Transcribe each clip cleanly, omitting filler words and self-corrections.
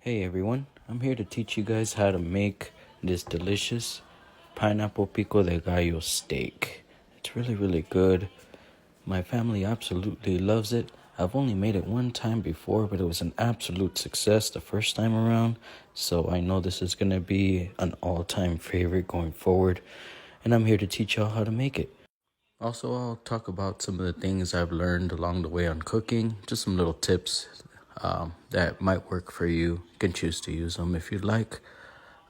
Hey everyone, I'm here to teach you guys how to make this delicious pineapple pico de gallo steak. It's really good. My family absolutely loves it. I've only made it one time before, but it was an absolute success the first time around. So I know this is going to be an all-time favorite going forward. And I'm here to teach y'all how to make it. Also, I'll talk about some of the things I've learned along the way on cooking, just some little tips that might work for you. You can choose to use them if you'd like.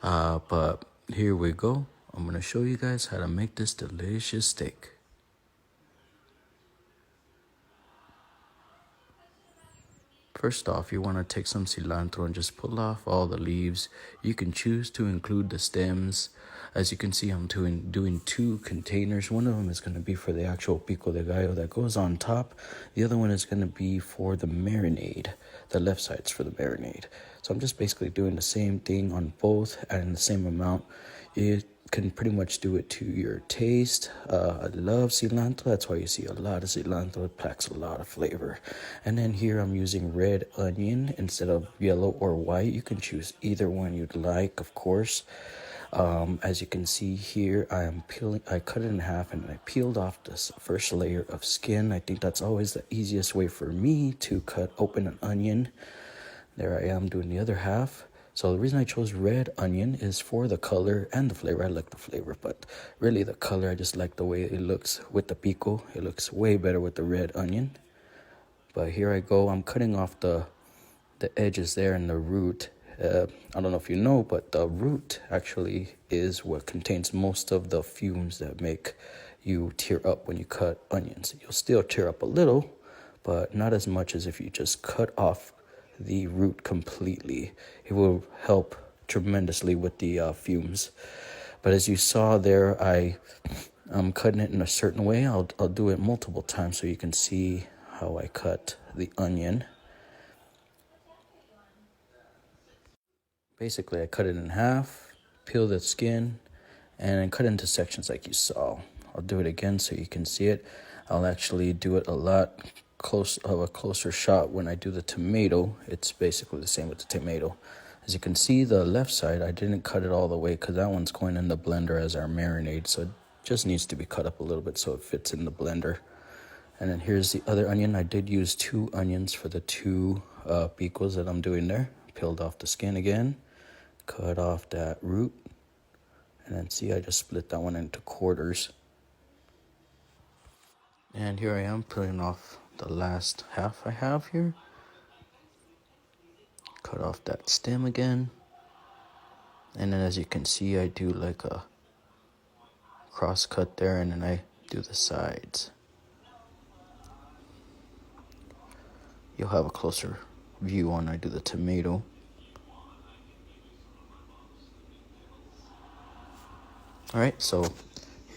But here we go. I'm going to show you guys how to make this delicious steak. First off, you want to take some cilantro and just pull off all the leaves. You can choose to include the stems. As you can see, I'm doing two containers. One of them is going to be for the actual pico de gallo that goes on top. The other one is going to be for the marinade. The left side's for the marinade. So I'm just basically doing the same thing on both, adding the same amount. You can pretty much do it to your taste. I love cilantro. That's why you see a lot of cilantro. It packs a lot of flavor. And then here I'm using red onion instead of yellow or white. You can choose either one you'd like, of course. As you can see here, I cut it in half and I peeled off this first layer of skin. I think that's always the easiest way for me to cut open an onion. There I am doing the other half. So the reason I chose red onion is for the color and the flavor. I like the flavor, but really the color, I just like the way it looks with the pico. It looks way better with the red onion. But here I go. I'm cutting off the edges there and the root. I don't know if you know, but the root actually is what contains most of the fumes that make you tear up when you cut onions. You'll still tear up a little, but not as much as if you just cut off the root completely. It will help tremendously with the fumes. But as you saw there, I'm cutting it in a certain way. I'll do it multiple times so you can see how I cut the onion. Basically, I cut it in half, peel the skin, and cut it into sections like you saw. I'll do it again so you can see it. I'll actually do it a lot closer shot when I do the tomato. It's basically the same with the tomato. As you can see, the left side, I didn't cut it all the way because that one's going in the blender as our marinade. So it just needs to be cut up a little bit so it fits in the blender. And then here's the other onion. I did use 2 onions for the 2 picos that I'm doing there. Peeled off the skin again. Cut off that root, and then see I just split that one into quarters. And here I am pulling off the last half I have here. Cut off that stem again, and then as you can see I do like a cross cut there, and then I do the sides. You'll have a closer view when I do the tomato. Alright, so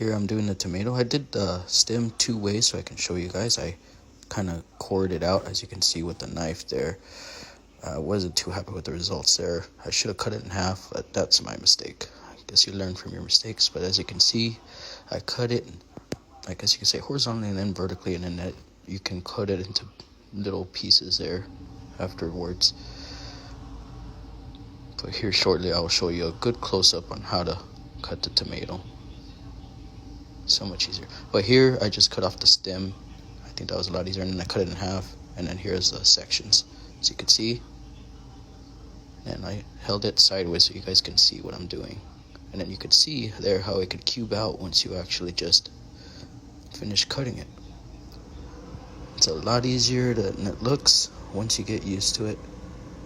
here I'm doing the tomato. I did the stem 2 ways so I can show you guys. I kind of cored it out, as you can see with the knife there. I wasn't too happy with the results there. I should have cut it in half, but that's my mistake. I guess you learn from your mistakes. But as you can see, I cut it, I guess you can say horizontally and then vertically, and then you can cut it into little pieces there afterwards. But here shortly I'll show you a good close-up on how to cut the tomato. So much easier. But here I just cut off the stem. I think that was a lot easier, and then I cut it in half, and then here's the sections, as you can see. And I held it sideways so you guys can see what I'm doing. And then you can see there how it could cube out once you actually just finish cutting it. It's a lot easier than it looks once you get used to it.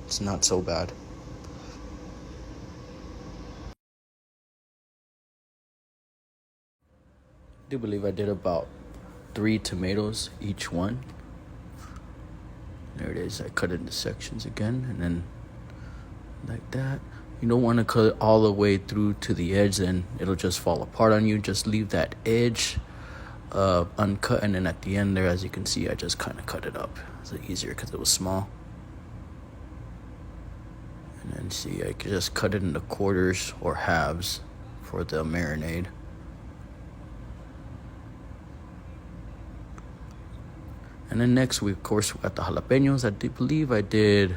It's not so bad. I do believe I did about 3 tomatoes each one. There it is. I cut it into sections again, and then like that. You don't want to cut it all the way through to the edge, then it'll just fall apart on you. Just leave that edge uncut, and then at the end there, as you can see, I just kind of cut it up. It's easier because it was small. And then see, I could just cut it into quarters or halves for the marinade. And then next we of course got the jalapenos. I do believe I did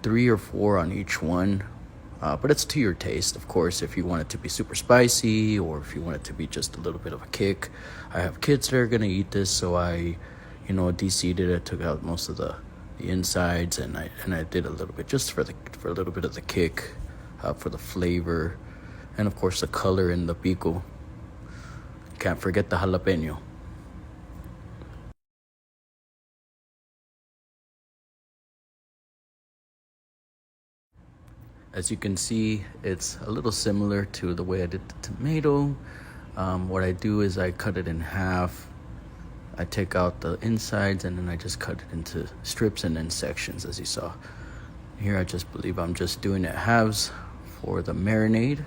3 or 4 on each one. But it's to your taste, of course, if you want it to be super spicy or if you want it to be just a little bit of a kick. I have kids that are going to eat this, so I, de-seeded it, took out most of the insides, and I did a little bit just for a little bit of the kick, for the flavor, and of course the color in the pico. Can't forget the jalapeno. As you can see, it's a little similar to the way I did the tomato. What I do is I cut it in half. I take out the insides and then I just cut it into strips and then sections, as you saw. Here I just believe I'm just doing it halves for the marinade.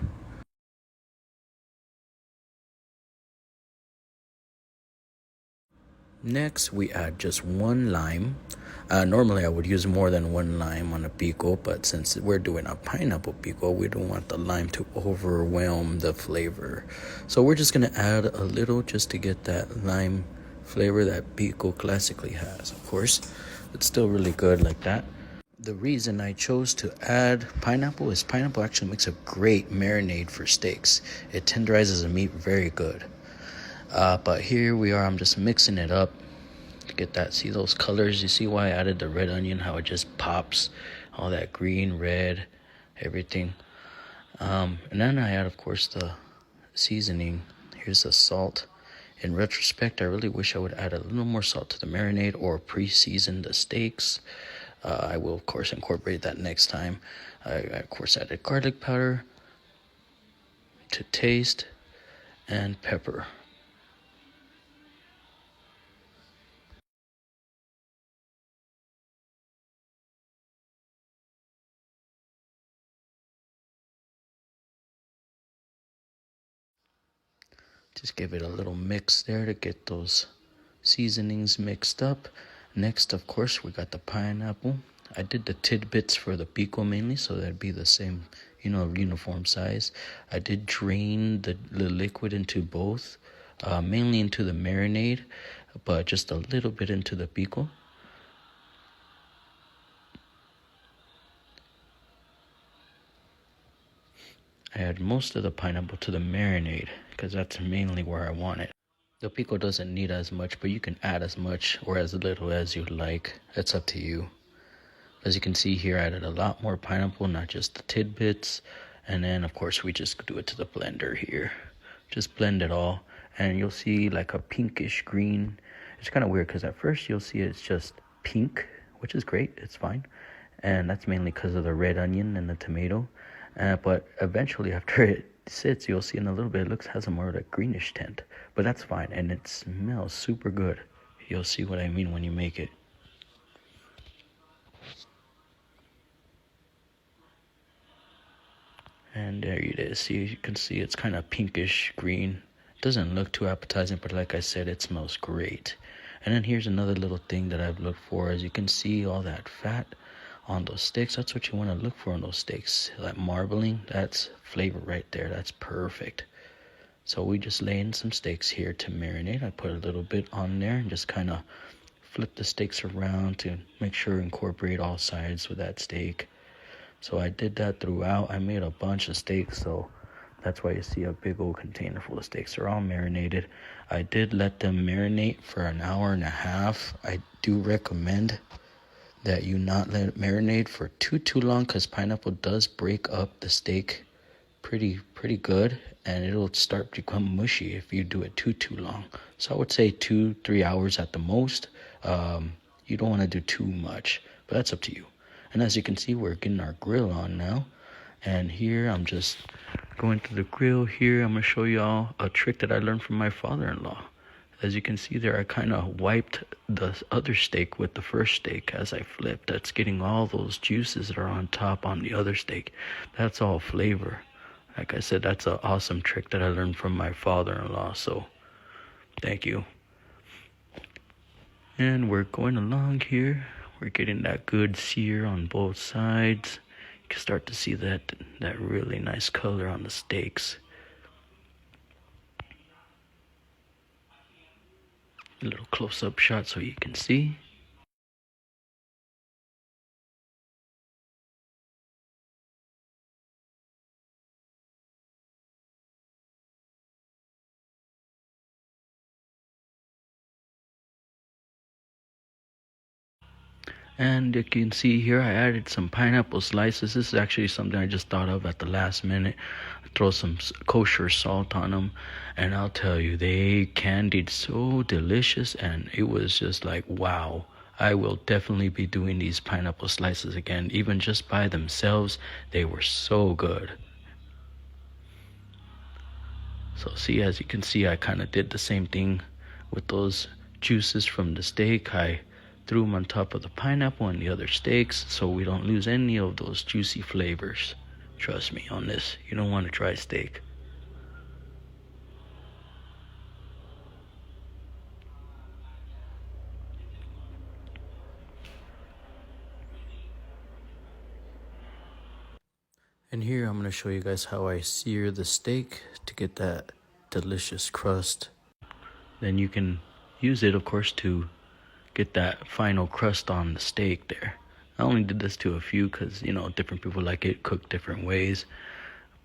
Next, we add just 1 lime. Normally, I would use more than 1 lime on a pico, but since we're doing a pineapple pico, we don't want the lime to overwhelm the flavor. So we're just going to add a little just to get that lime flavor that pico classically has. Of course, it's still really good like that. The reason I chose to add pineapple is pineapple actually makes a great marinade for steaks. It tenderizes the meat very good. But here we are, I'm just mixing it up to get that. See those colors? You see why I added the red onion, how it just pops, all that green, red, everything. And then I add, of course, the seasoning. Here's the salt. In retrospect, I really wish I would add a little more salt to the marinade or pre-season the steaks. I will, of course, incorporate that next time. I of course, added garlic powder to taste and pepper. Just give it a little mix there to get those seasonings mixed up. Next, of course, we got the pineapple. I did the tidbits for the pico mainly, so that'd be the same, uniform size. I did drain the liquid into both, mainly into the marinade, but just a little bit into the pico. I add most of the pineapple to the marinade because that's mainly where I want it. The pico doesn't need as much, but you can add as much or as little as you like. It's up to you. As you can see here, I added a lot more pineapple, not just the tidbits. And then, of course, we just do it to the blender here. Just blend it all. And you'll see like a pinkish green. It's kind of weird because at first you'll see it's just pink, which is great. It's fine. And that's mainly because of the red onion and the tomato. But eventually, after it sits, you'll see in a little bit, it has a more of a greenish tint. But that's fine. And it smells super good. You'll see what I mean when you make it. And there it is. See, you can see it's kind of pinkish green. Doesn't look too appetizing, but like I said, it smells great. And then here's another little thing that I've looked for. As you can see, all that fat on those steaks. That's what you want to look for on those steaks. That marbling, that's flavor right there. That's perfect. So we just lay in some steaks here to marinate. I put a little bit on there and just kind of flip the steaks around to make sure incorporate all sides with that steak. So I did that throughout. I made a bunch of steaks, so that's why you see a big old container full of steaks. They're all marinated. I did let them marinate for an hour and a half. I do recommend that you not let it marinate for too long because pineapple does break up the steak pretty good, and it'll start to become mushy if you do it too long. So I would say 2-3 hours at the most. You don't want to do too much, but that's up to you. And as you can see, we're getting our grill on now. And here I'm just going to the grill here. I'm going to show y'all a trick that I learned from my father-in-law. As you can see there, I kind of wiped the other steak with the first steak as I flipped. That's getting all those juices that are on top on the other steak. That's all flavor. Like I said, that's an awesome trick that I learned from my father-in-law. So thank you. And we're going along here. We're getting that good sear on both sides. You can start to see that really nice color on the steaks. A little close-up shot so you can see. And you can see here I added some pineapple slices. This is actually something I just thought of at the last minute. Throw some kosher salt on them, and I'll tell you, they candied so delicious, and it was just like, wow. I will definitely be doing these pineapple slices again. Even just by themselves, they were so good. So see, as you can see, I kind of did the same thing with those juices from the steak. I threw them on top of the pineapple and the other steaks so we don't lose any of those juicy flavors. Trust me on this, you don't want a dry steak. And here I'm going to show you guys how I sear the steak to get that delicious crust. Then you can use it, of course, to get that final crust on the steak there. I only did this to a few because, you know, different people like it cooked different ways.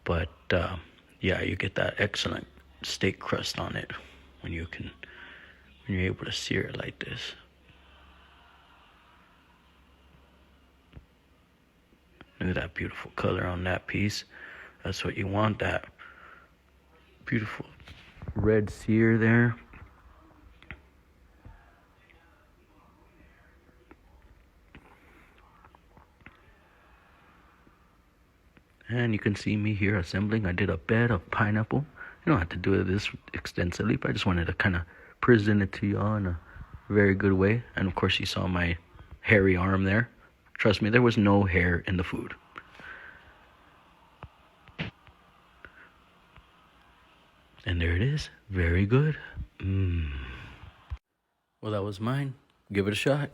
But yeah, you get that excellent steak crust on it when you're able to sear it like this. Look at that beautiful color on that piece. That's what you want, that beautiful red sear there. And you can see me here assembling. I did a bed of pineapple. You don't have to do this extensively, but I just wanted to kind of present it to y'all in a very good way. And of course, you saw my hairy arm there. Trust me, there was no hair in the food. And there it is. Very good. Well, that was mine. Give it a shot.